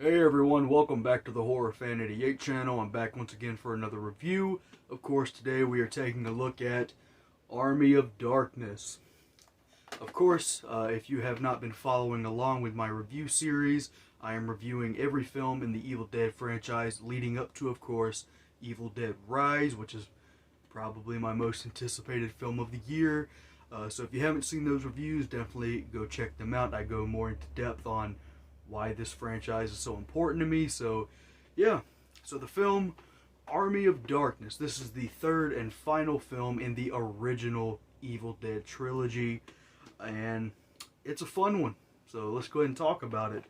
Hey everyone, welcome back to the Horror Fan 88 channel. I'm back once again for another review. Of course, today we are taking a look at Army of Darkness. Of course, if you have not been following along with my review series, I am reviewing every film in the Evil Dead franchise leading up to, of course, Evil Dead Rise, which is probably my most anticipated film of the year. So if you haven't seen those reviews, definitely go check them out. I go more into depth on why this franchise is so important to me. So yeah, so the film Army of Darkness, this is the third and final film in the original Evil Dead trilogy, and it's a fun one, so let's go ahead and talk about it.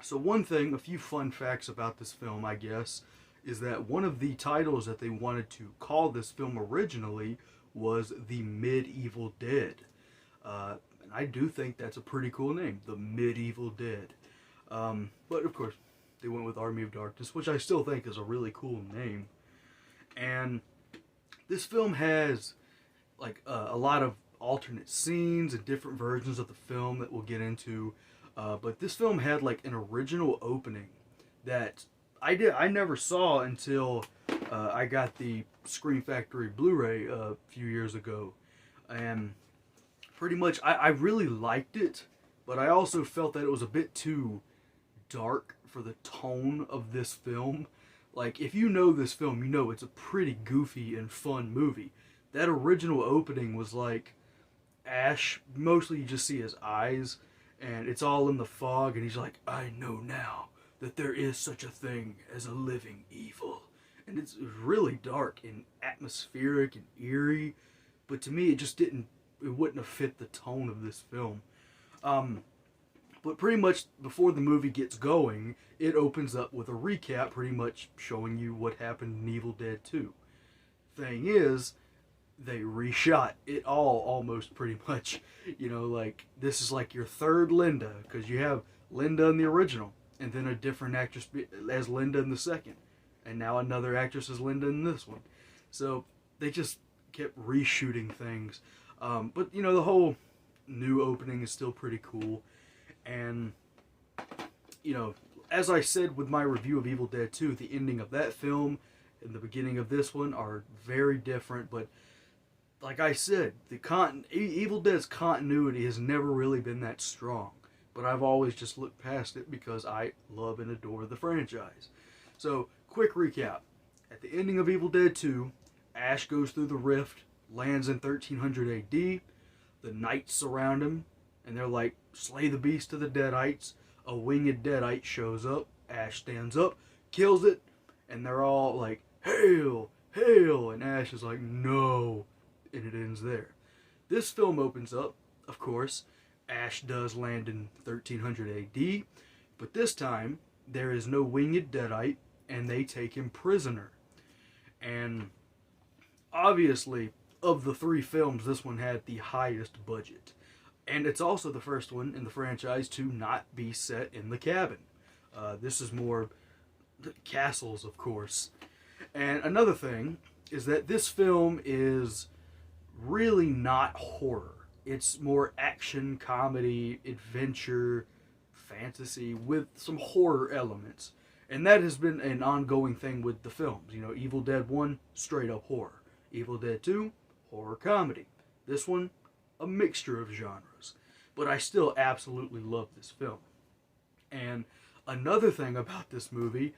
So one thing, a few fun facts about this film, I guess, is that one of the titles that they wanted to call this film originally was The Medieval Dead. And I do think that's a pretty cool name, The Medieval Dead. But of course, they went with Army of Darkness, which I still think is a really cool name. And this film has like a lot of alternate scenes and different versions of the film that we'll get into. But this film had like an original opening that I never saw until I got the Scream Factory Blu-ray a few years ago, and pretty much I really liked it, but I also felt that it was a bit too dark for the tone of this film. Like, if you know this film, you know it's a pretty goofy and fun movie. That original opening was like Ash, mostly you just see his eyes, and it's all in the fog, and he's like, I know now that there is such a thing as a living evil. And it's really dark and atmospheric and eerie, but to me it wouldn't have fit the tone of this film. But pretty much before the movie gets going, it opens up with a recap pretty much showing you what happened in Evil Dead 2. Thing is, they reshot it all almost pretty much. You know, like, this is like your third Linda, because you have Linda in the original, and then a different actress as Linda in the second, and now another actress as Linda in this one. So they just kept reshooting things. But, you know, the whole new opening is still pretty cool. And, you know, as I said with my review of Evil Dead 2, the ending of that film and the beginning of this one are very different. But, like I said, Evil Dead's continuity has never really been that strong. But I've always just looked past it because I love and adore the franchise. So, quick recap. At the ending of Evil Dead 2, Ash goes through the rift, lands in 1300 AD. The knights surround him, and they're like, slay the beast of the Deadites. A winged Deadite shows up. Ash stands up, kills it, and they're all like, hail, hail. And Ash is like, no. And it ends there. This film opens up, of course. Ash does land in 1300 AD, but this time there is no winged Deadite, and they take him prisoner. And obviously, of the three films, this one had the highest budget. And it's also the first one in the franchise to not be set in the cabin. This is more the castles, of course. And another thing is that this film is really not horror. It's more action, comedy, adventure, fantasy with some horror elements. And that has been an ongoing thing with the films. You know, Evil Dead 1, straight up horror. Evil Dead 2, horror comedy. This one, a mixture of genres. But I still absolutely love this film. And another thing about this movie,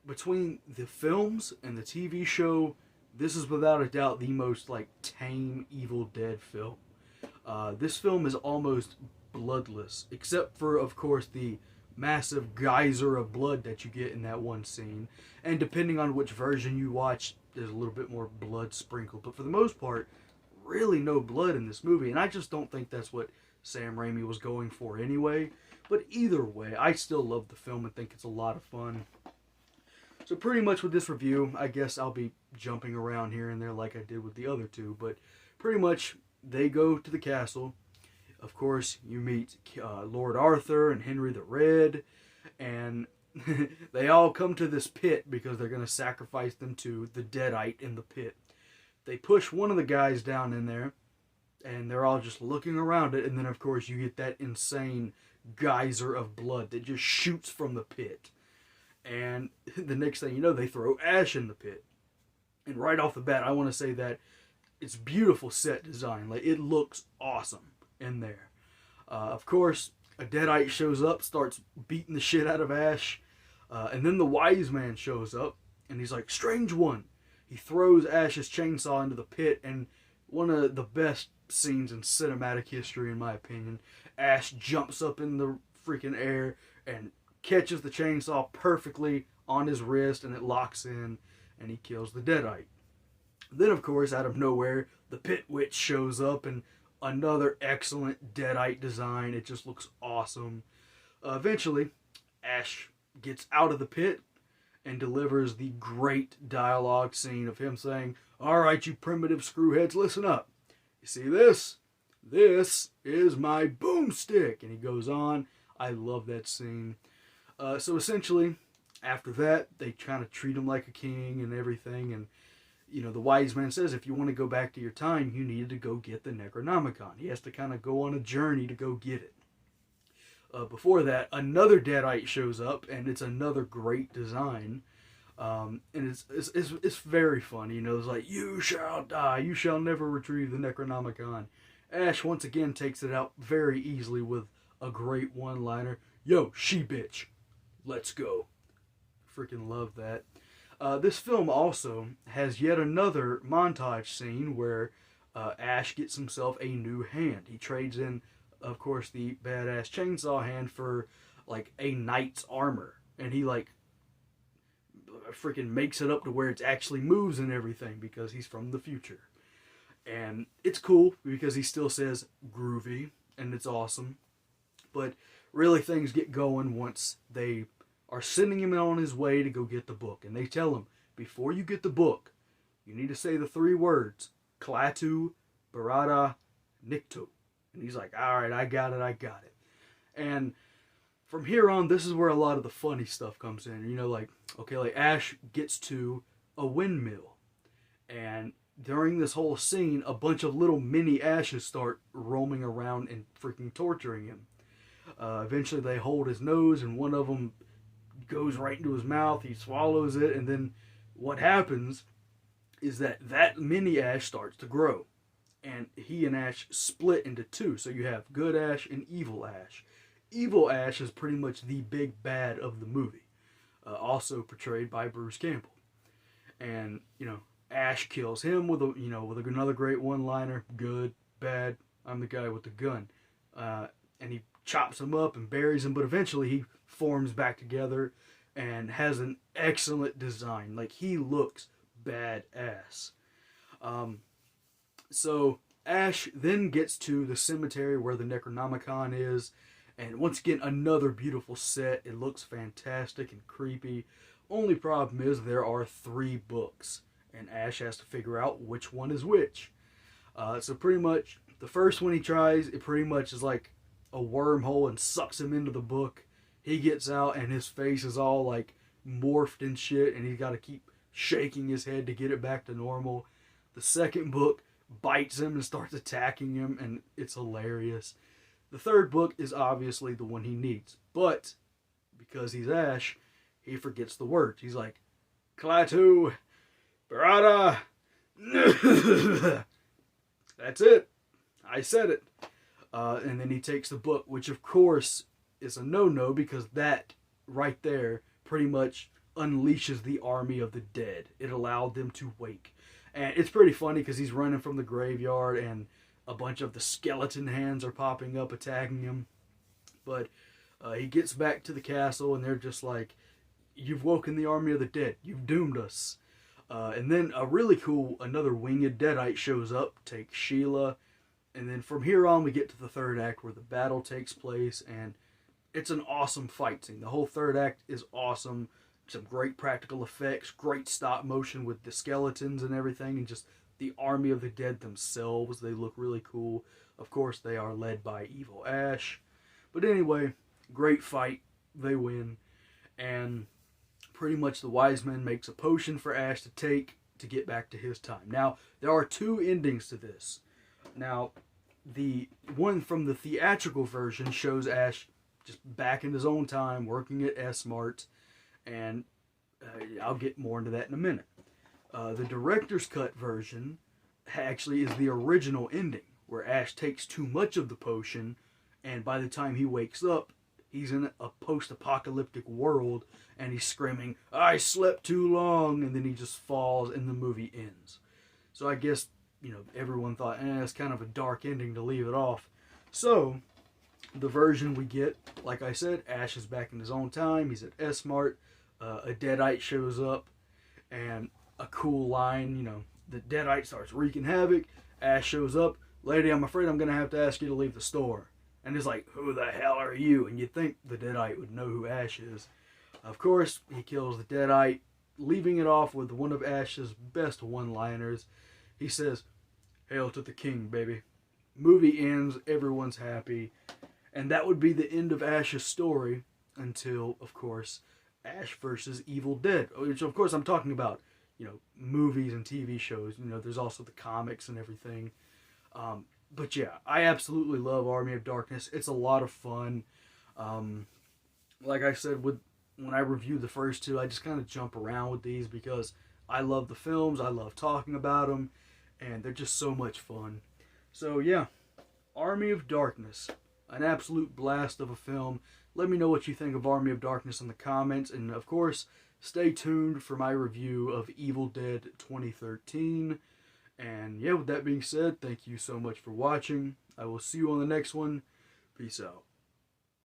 between the films and the TV show, this is without a doubt the most like tame Evil Dead film. This film is almost bloodless, except for, of course, the massive geyser of blood that you get in that one scene. And depending on which version you watch, there's a little bit more blood sprinkled. But for the most part, really no blood in this movie. And I just don't think that's what Sam Raimi was going for anyway. But either way, I still love the film and think it's a lot of fun. So pretty much with this review, I guess I'll be jumping around here and there like I did with the other two. But pretty much, they go to the castle. Of course, you meet Lord Arthur and Henry the Red. And they all come to this pit because they're going to sacrifice them to the Deadite in the pit. They push one of the guys down in there, and they're all just looking around it. And then, of course, you get that insane geyser of blood that just shoots from the pit. And the next thing you know, they throw Ash in the pit. And right off the bat, I want to say that it's beautiful set design. Like, it looks awesome in there. Of course, a Deadite shows up, starts beating the shit out of Ash. And then the wise man shows up, and he's like, "Strange one." He throws Ash's chainsaw into the pit, and one of the best scenes in cinematic history, in my opinion. Ash jumps up in the freaking air and catches the chainsaw perfectly on his wrist, and it locks in, and he kills the Deadite. Then, of course, out of nowhere, the Pit Witch shows up, and another excellent Deadite design. It just looks awesome. Eventually, Ash gets out of the pit and delivers the great dialogue scene of him saying, "All right, you primitive screwheads, listen up. You see this? This is my boomstick." And he goes on. I love that scene. So essentially, after that, they kind of treat him like a king and everything. And, you know, the wise man says, if you want to go back to your time, you needed to go get the Necronomicon. He has to kind of go on a journey to go get it. Before that, another Deadite shows up, and it's another great design. And it's very funny. You know, it's like, "You shall die. You shall never retrieve the Necronomicon." Ash once again takes it out very easily with a great one-liner. "Yo, she-bitch, let's go." Freaking love that. This film also has yet another montage scene where Ash gets himself a new hand. He trades in, of course, the badass chainsaw hand for like a knight's armor, and he like freaking makes it up to where it actually moves and everything because he's from the future. And it's cool because he still says groovy, and it's awesome. But really, things get going once they are sending him on his way to go get the book. And they tell him, before you get the book, you need to say the 3 words, Klaatu, Barada, Nikto. And he's like, "All right, I got it. And from here on, this is where a lot of the funny stuff comes in. You know, like, okay, like Ash gets to a windmill. And during this whole scene, a bunch of little mini Ashes start roaming around and freaking torturing him. Eventually, they hold his nose, and one of them goes right into his mouth. He swallows it, and then what happens is that mini Ash starts to grow. And he and Ash split into 2. So you have good Ash and evil Ash. Evil Ash is pretty much the big bad of the movie. Also portrayed by Bruce Campbell. And, you know, Ash kills him with another great one-liner. Good, bad, I'm the guy with the gun. And he chops him up and buries him. But eventually he forms back together and has an excellent design. Like, he looks badass. So Ash then gets to the cemetery where the Necronomicon is, and once again, another beautiful set. It looks fantastic and creepy. Only problem is there are 3 books, and Ash has to figure out which one is which. So pretty much, the first one he tries, it pretty much is like a wormhole and sucks him into the book. He gets out, and his face is all like morphed and shit, and he's got to keep shaking his head to get it back to normal. The second book bites him and starts attacking him, and it's hilarious. The third book is obviously the one he needs, but because he's Ash, he forgets the words. He's like, "Klaatu, Barada." That's it. I said it. And then he takes the book, which of course is a no-no because that right there pretty much unleashes the army of the dead. It allowed them to wake. And it's pretty funny because he's running from the graveyard and a bunch of the skeleton hands are popping up attacking him. But he gets back to the castle and they're just like, "You've woken the army of the dead. You've doomed us." And then a really cool, another winged Deadite shows up, takes Sheila. And then from here on we get to the third act where the battle takes place. And it's an awesome fight scene. The whole third act is awesome. Some great practical effects, great stop motion with the skeletons and everything, and just the army of the dead themselves. They look really cool. Of course, they are led by Evil Ash. But anyway, great fight. They win. And pretty much the wise man makes a potion for Ash to take to get back to his time. Now, there are 2 endings to this. Now, the one from the theatrical version shows Ash just back in his own time, working at S-Mart, and I'll get more into that in a minute. The director's cut version actually is the original ending, where Ash takes too much of the potion, and by the time he wakes up, he's in a post-apocalyptic world, and he's screaming, "I slept too long," and then he just falls, and the movie ends. So I guess, everyone thought, it's kind of a dark ending to leave it off. So, the version we get, like I said, Ash is back in his own time, he's at S-Mart, a Deadite shows up, and a cool line, the Deadite starts wreaking havoc, Ash shows up, "Lady, I'm afraid I'm going to have to ask you to leave the store." And it's like, "Who the hell are you?" And you'd think the Deadite would know who Ash is. Of course, he kills the Deadite, leaving it off with one of Ash's best one-liners. He says, "Hail to the king, baby." Movie ends, everyone's happy. And that would be the end of Ash's story until, of course, Ash versus Evil Dead. Which, of course, I'm talking about, movies and TV shows. There's also the comics and everything. But yeah, I absolutely love Army of Darkness. It's a lot of fun. Like I said, when I review the first two, I just kind of jump around with these because I love the films, I love talking about them, and they're just so much fun. So yeah, Army of Darkness, an absolute blast of a film. Let me know what you think of Army of Darkness in the comments, and of course, stay tuned for my review of Evil Dead 2013. And yeah, with that being said, thank you so much for watching. I will see you on the next one. Peace out.